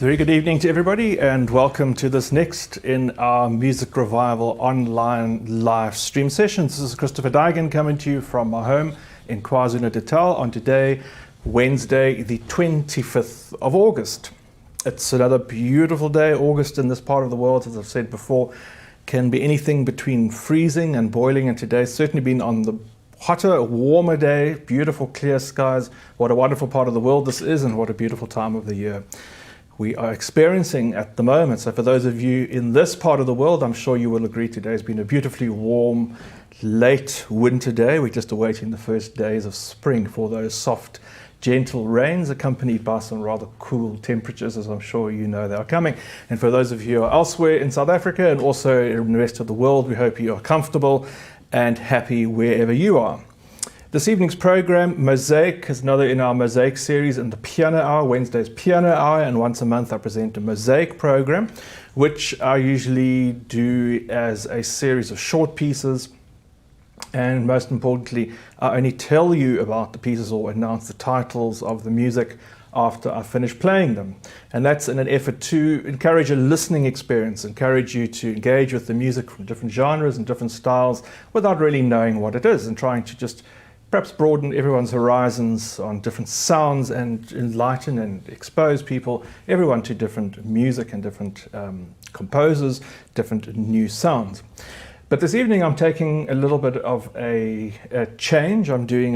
Very good evening to everybody and welcome to this next in our Music Revival online live stream session. This is Christopher Daigen coming to you from my home in KwaZulu-Natal on today, Wednesday, the 25th of August. It's another beautiful day. August in this part of the world, as I've said before, can be anything between freezing and boiling, and today's certainly been on the hotter, warmer day, beautiful clear skies. What a wonderful part of the world this is, and what a beautiful time of the year we are experiencing at the moment. So for those of you in this part of the world, I'm sure you will agree today has been a beautifully warm, late winter day. We're just awaiting the first days of spring for those soft, gentle rains, accompanied by some rather cool temperatures, as I'm sure you know they are coming. And for those of you who are elsewhere in South Africa and also in the rest of the world, we hope you are comfortable and happy wherever you are. This evening's program, Mozaic, is another in our Mozaic series in the Piano Hour, Wednesday's Piano Hour, and once a month I present a Mozaic program, which I usually do as a series of short pieces, and most importantly, I only tell you about the pieces or announce the titles of the music after I finish playing them. And that's in an effort to encourage a listening experience, encourage you to engage with the music from different genres and different styles without really knowing what it is, and trying to just perhaps broaden everyone's horizons on different sounds and enlighten and expose people, everyone to different music and different composers, different new sounds. But this evening I'm taking a little bit of a change. I'm doing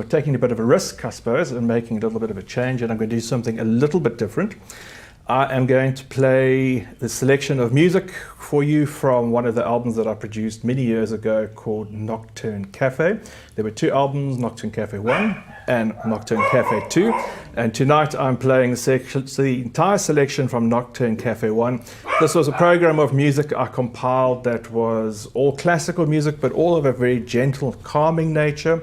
taking a bit of a risk, I suppose, and making a little bit of a change, and I'm going to do something a little bit different. I am going to play the selection of music for you from one of the albums that I produced many years ago called Nocturne Cafe. There were two albums, Nocturne Cafe 1 and Nocturne Cafe 2. And tonight I'm playing the entire selection from Nocturne Cafe 1. This was a program of music I compiled that was all classical music, but all of a very gentle, calming nature.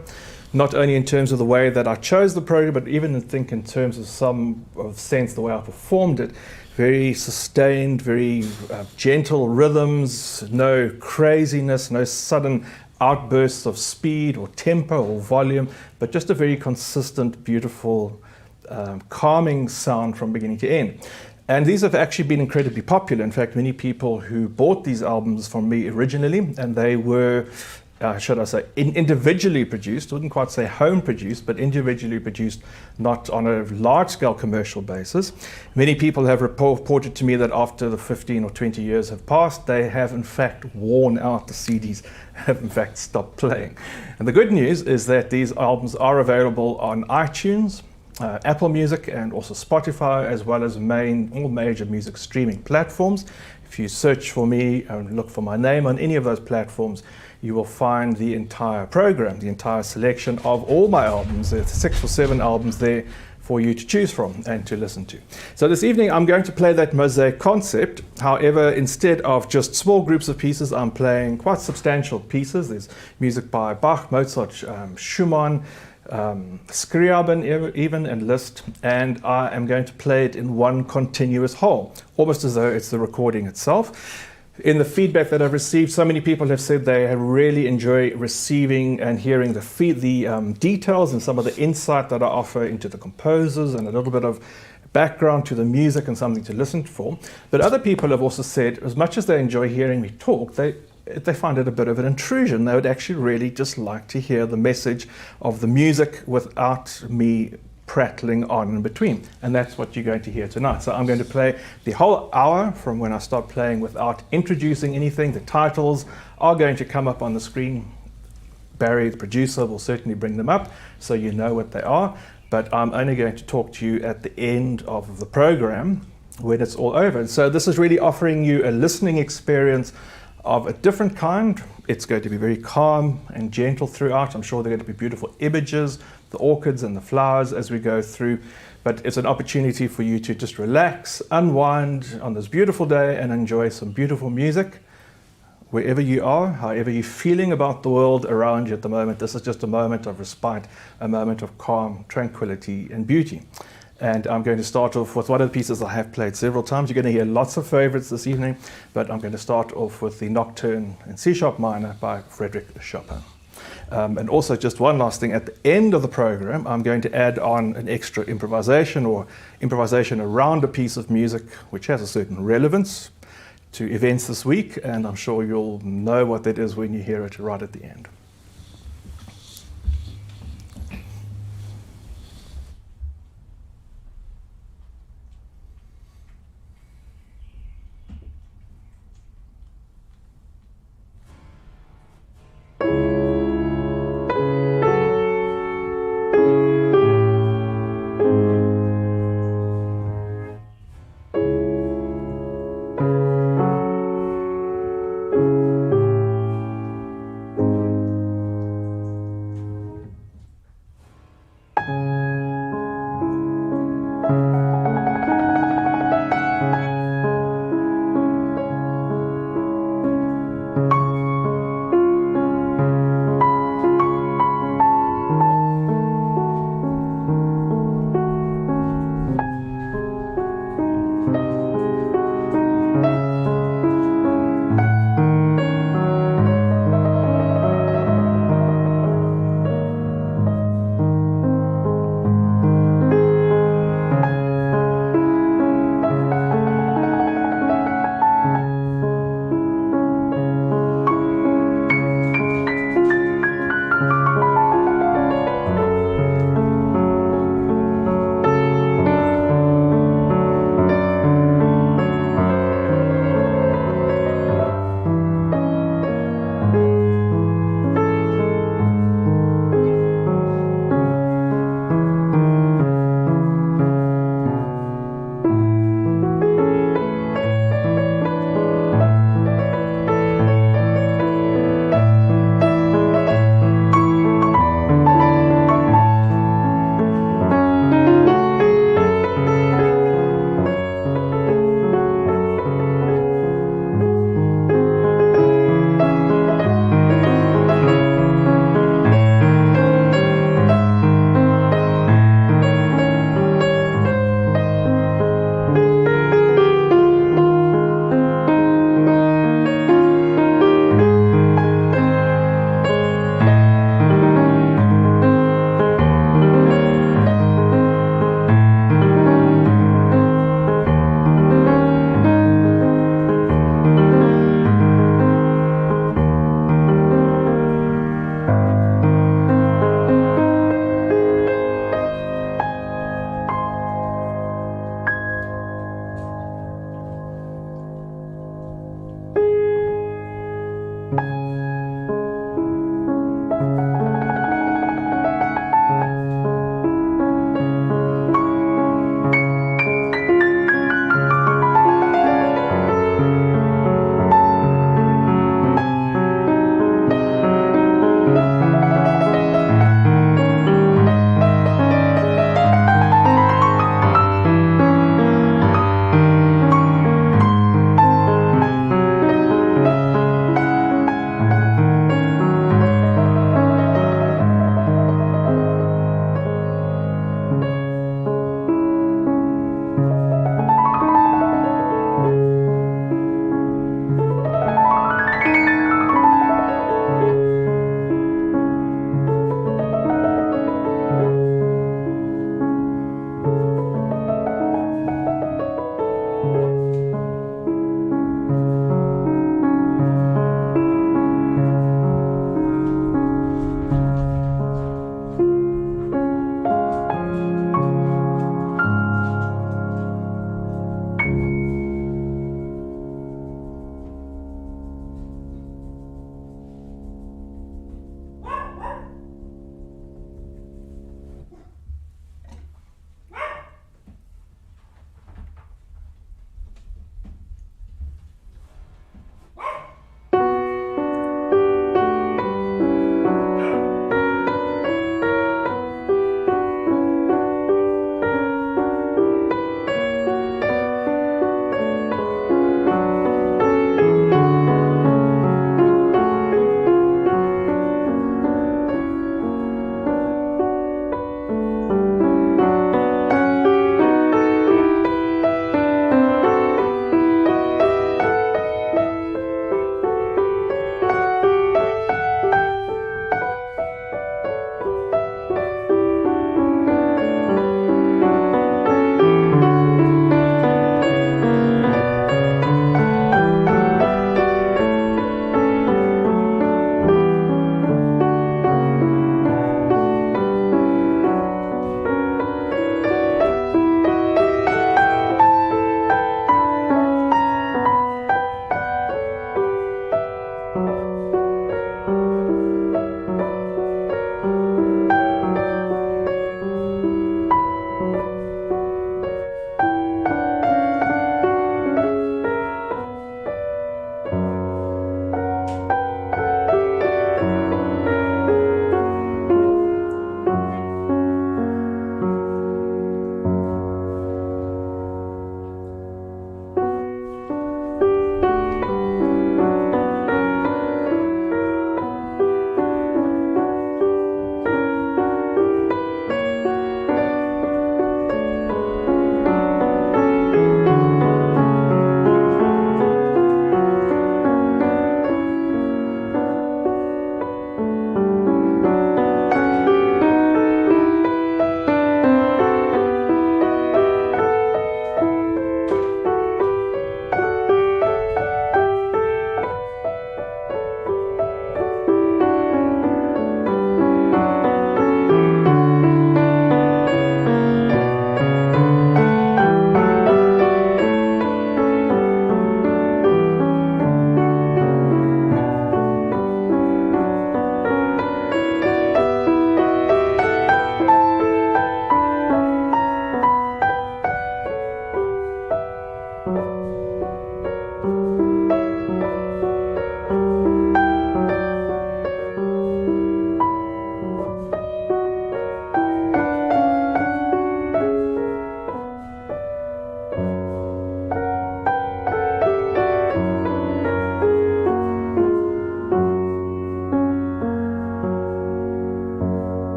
Not only in terms of the way that I chose the program, but even in terms of some sense the way I performed it. Very sustained, very gentle rhythms, no craziness, no sudden outbursts of speed or tempo or volume, but just a very consistent, beautiful, calming sound from beginning to end. And these have actually been incredibly popular. In fact, many people who bought these albums from me originally, and they were should I say, individually produced, wouldn't quite say home produced, but individually produced, not on a large-scale commercial basis. Many people have reported to me that after the 15 or 20 years have passed, they have in fact worn out. The CDs have in fact stopped playing. And the good news is that these albums are available on iTunes, Apple Music, and also Spotify, as well as all major music streaming platforms. If you search for me and look for my name on any of those platforms, you will find the entire program, the entire selection of all my albums. There's 6 or 7 albums there for you to choose from and to listen to. So this evening I'm going to play that Mosaic concept. However, instead of just small groups of pieces, I'm playing quite substantial pieces. There's music by Bach, Mozart, Schumann, Scriabin even, and Liszt, and I am going to play it in one continuous whole, almost as though it's the recording itself. In the feedback that I've received, so many people have said they really enjoy receiving and hearing the details and some of the insight that I offer into the composers and a little bit of background to the music and something to listen for. But other people have also said, as much as they enjoy hearing me talk, they find it a bit of an intrusion. They would actually really just like to hear the message of the music without me prattling on in between, and that's what you're going to hear tonight. So I'm going to play the whole hour from when I start playing without introducing anything. The titles are going to come up on the screen. Barry, the producer, will certainly bring them up so you know what they are, but I'm only going to talk to you at the end of the program when it's all over. And so this is really offering you a listening experience of a different kind. It's going to be very calm and gentle throughout. I'm sure there are going to be beautiful images, the orchids and the flowers as we go through, but it's an opportunity for you to just relax, unwind on this beautiful day and enjoy some beautiful music wherever you are, however you're feeling about the world around you at the moment. This is just a moment of respite, a moment of calm, tranquility and beauty. And I'm going to start off with one of the pieces I have played several times. You're going to hear lots of favorites this evening, but I'm going to start off with the Nocturne in C-sharp minor by Frédéric Chopin. And also, just one last thing, at the end of the program, I'm going to add on an extra improvisation or improvisation around a piece of music which has a certain relevance to events this week, and I'm sure you'll know what that is when you hear it right at the end.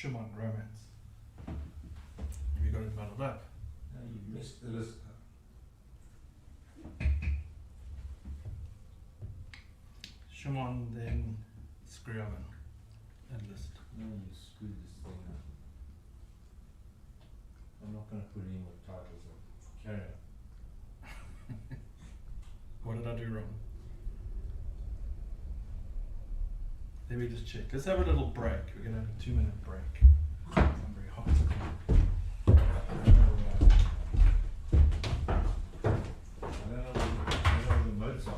Schumann Romance. Have you got it muddled up? No, you missed the list. Schumann, then Scriabin, and Liszt. No, you screwed this thing up. I'm not going to put any more titles on. Carry on. What did I do wrong? Let me just check. Let's have a little break. We're going to have a 2-minute break. I'm very hot. I don't know the Mozart.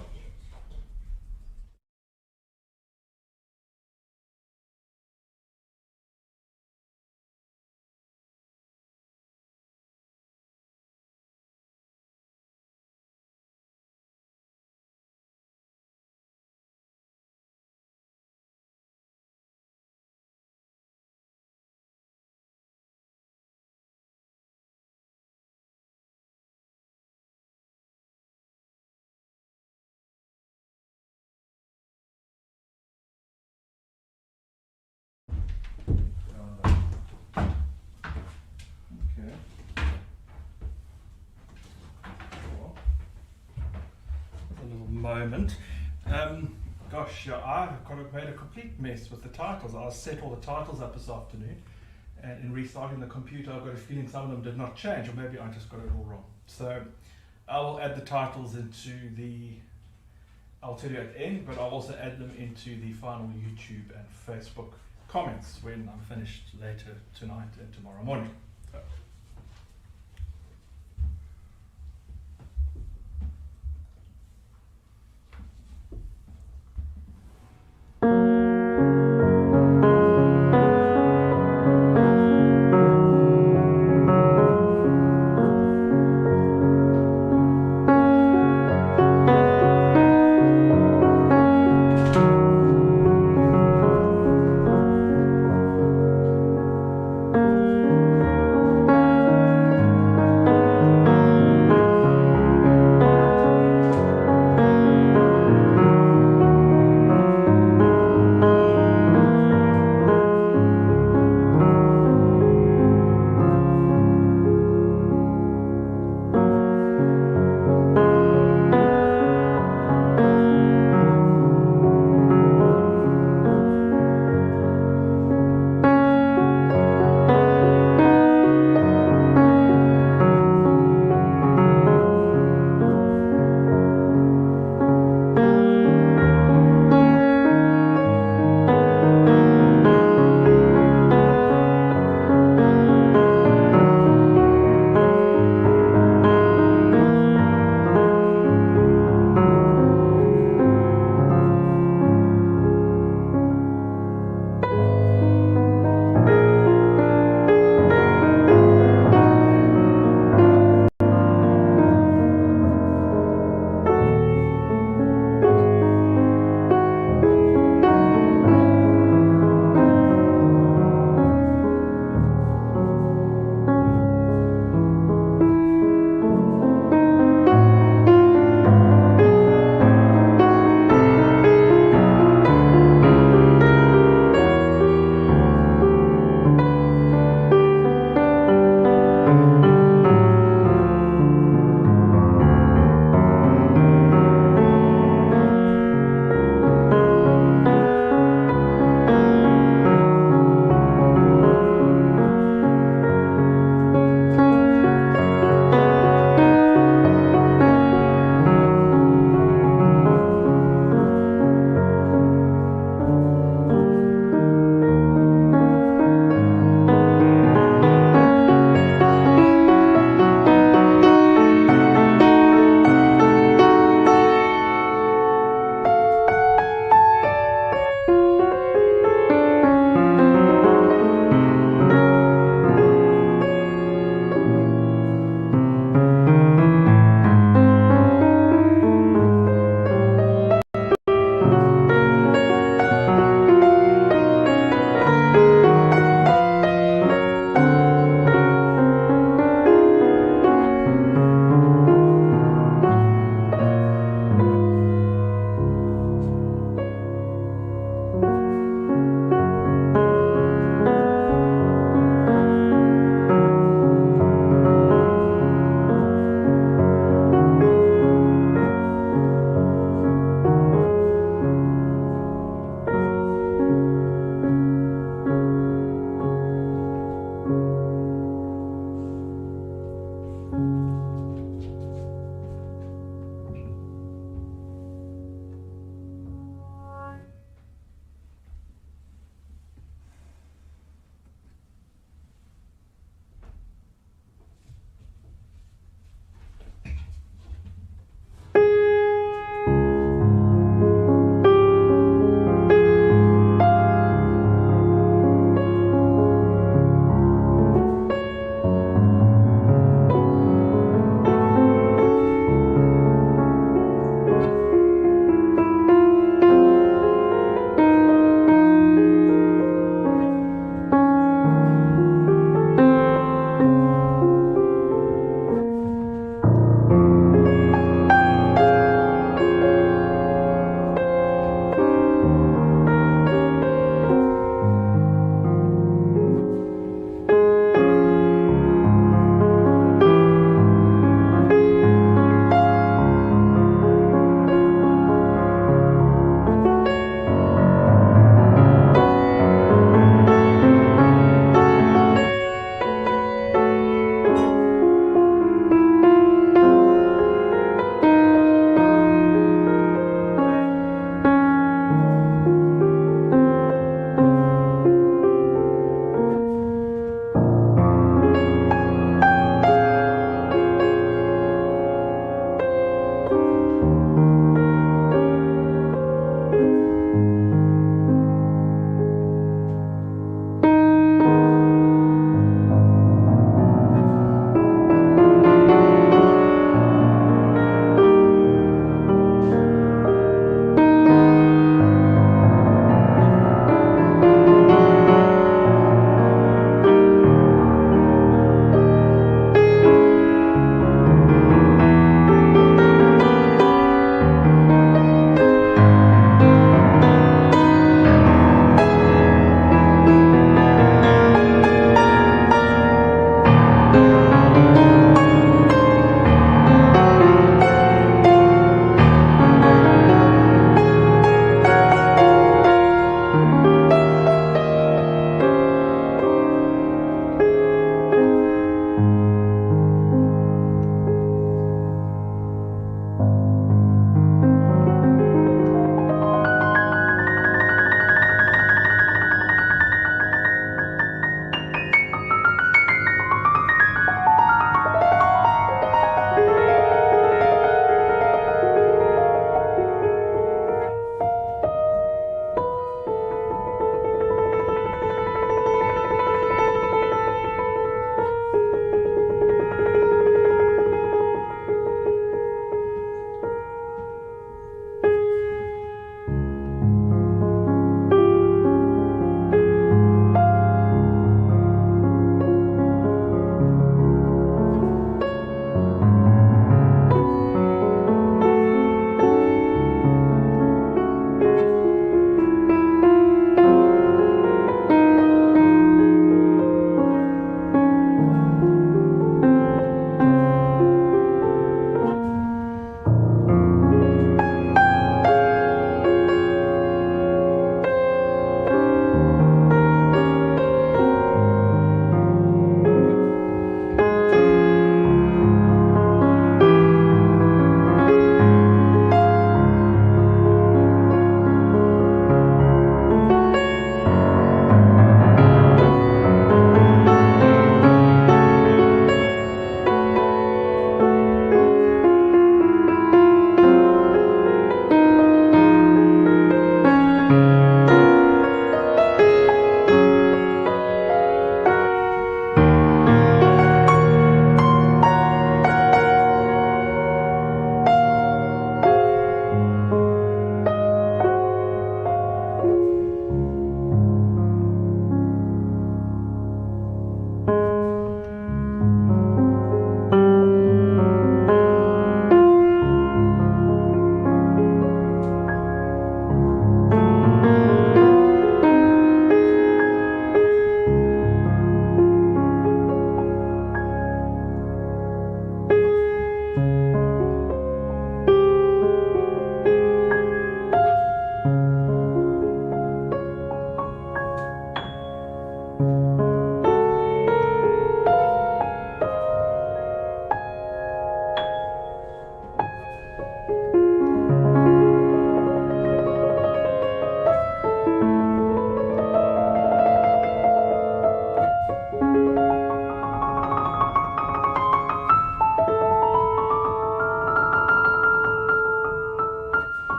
Moment. Gosh, yeah, I've made a complete mess with the titles. I set all the titles up this afternoon, and in restarting the computer, I've got a feeling some of them did not change, or maybe I just got it all wrong. So I will add the titles into I'll tell you at the end, but I'll also add them into the final YouTube and Facebook comments when I'm finished later tonight and tomorrow morning. So.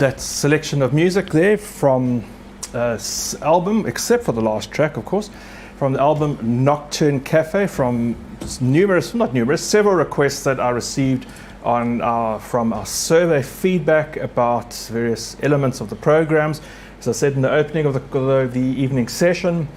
that selection of music there from album, except for the last track, of course, from the album Nocturne Cafe, from several requests that I received from our survey feedback about various elements of the programs. As I said in the opening of the evening session,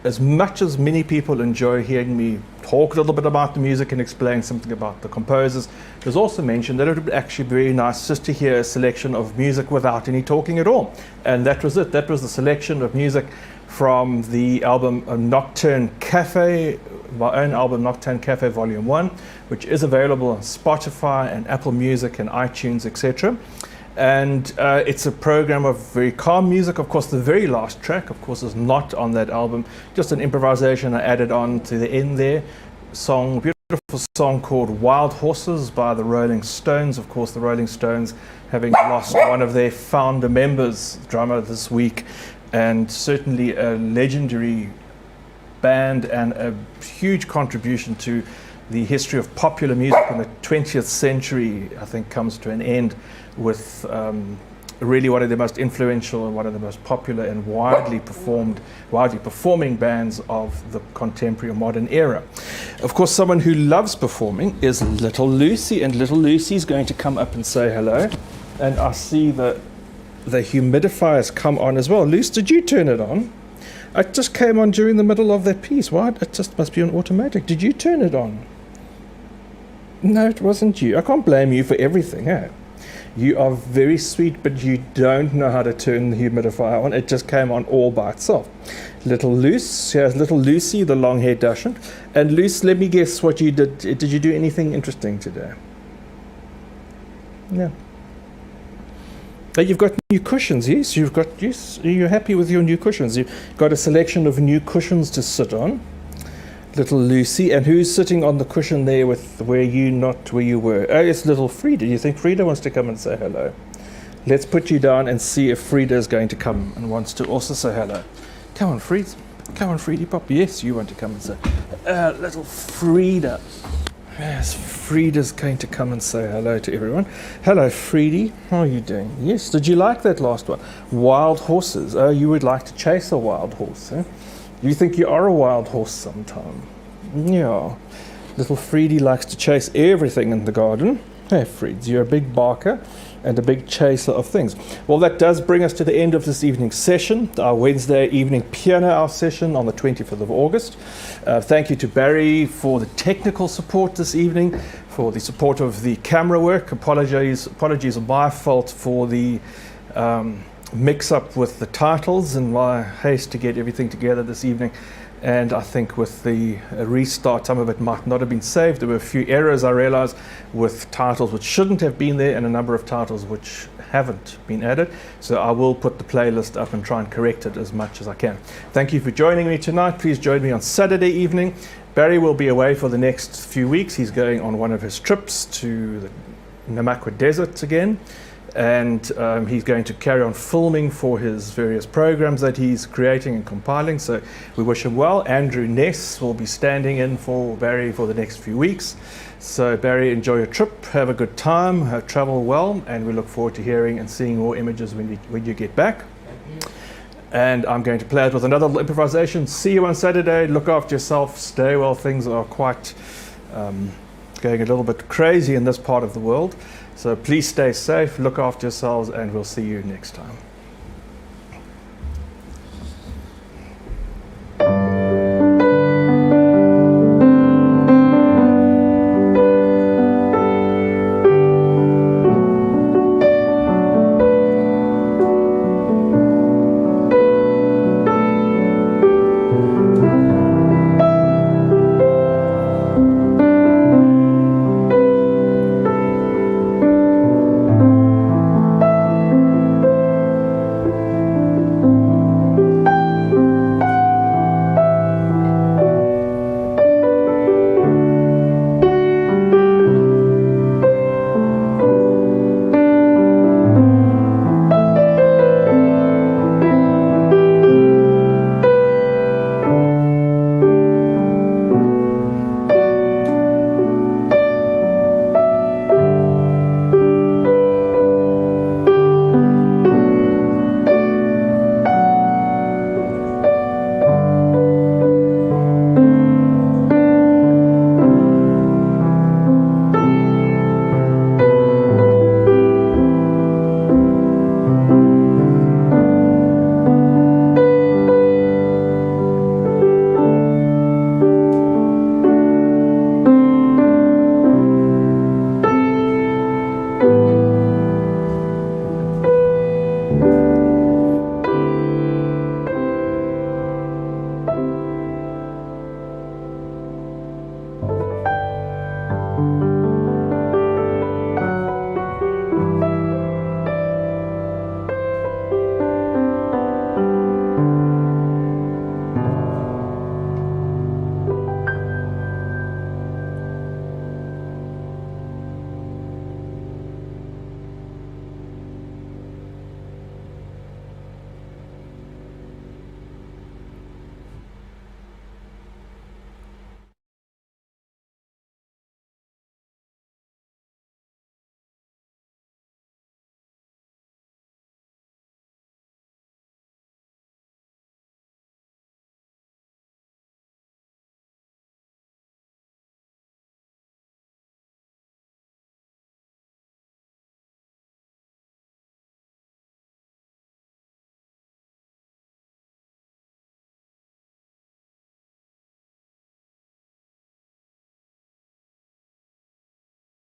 as much as many people enjoy hearing me talk a little bit about the music and explain something about the composers, it was also mentioned that it would be actually very nice just to hear a selection of music without any talking at all. And that was it. That was the selection of music from the album Nocturne Cafe, my own album Nocturne Cafe Volume 1, which is available on Spotify and Apple Music and iTunes, etc. And it's a program of very calm music. Of course, the very last track, of course, is not on that album. Just an improvisation I added on to the end there. Beautiful song called Wild Horses by the Rolling Stones. Of course, the Rolling Stones having lost one of their founder members, drummer, this week, and certainly a legendary band and a huge contribution to the history of popular music in the 20th century, I think, comes to an end with really one of the most influential and one of the most popular and widely performing bands of the contemporary or modern era. Of course, someone who loves performing is Little Lucy, and Little Lucy's going to come up and say hello. And I see the humidifiers come on as well. Luce, did you turn it on? It just came on during the middle of that piece. Why? It just must be on automatic. Did you turn it on? No, it wasn't you. I can't blame you for everything, eh? You are very sweet, but you don't know how to turn the humidifier on. It just came on all by itself. Little Luce, here's Little Lucy, the long-haired Dachshund. And Luce, let me guess what you did. Did you do anything interesting today? No. You've got new cushions, yes? Yes? Are you happy with your new cushions? You've got a selection of new cushions to sit on. Little Lucy, and who's sitting on the cushion there with where you were? Oh, it's little Frida. Do you think Frida wants to come and say hello? Let's put you down and see if Frida is going to come and wants to also say hello. Come on, Frida. Come on, Frida Pop. Yes, you want to come and say, little Frida. Yes, Frida's going to come and say hello to everyone. Hello, Frida. How are you doing? Yes, did you like that last one? Wild horses. Oh, you would like to chase a wild horse, eh? You think you are a wild horse sometime? Yeah. Little Freedy likes to chase everything in the garden. Hey, Freeds, you're a big barker and a big chaser of things. Well, that does bring us to the end of this evening's session, our Wednesday evening piano hour session on the 25th of August. Thank you to Barry for the technical support this evening, for the support of the camera work. Apologies on my fault for the mix up with the titles and my haste to get everything together this evening, and I think with the restart some of it might not have been saved. There were a few errors I realized with titles which shouldn't have been there and a number of titles which haven't been added, so I will put the playlist up and try and correct it as much as I can. Thank you for joining me tonight. Please join me on Saturday evening. Barry will be away for the next few weeks. He's going on one of his trips to the Namakwa Desert again, and he's going to carry on filming for his various programs that he's creating and compiling, so we wish him well. Andrew Ness will be standing in for Barry for the next few weeks. So Barry, enjoy your trip, have a good time, travel well, and we look forward to hearing and seeing more images when you get back. And I'm going to play it with another little improvisation. See you on Saturday. Look after yourself, stay well. Things are quite going a little bit crazy in this part of the world. So please stay safe, look after yourselves, and we'll see you next time.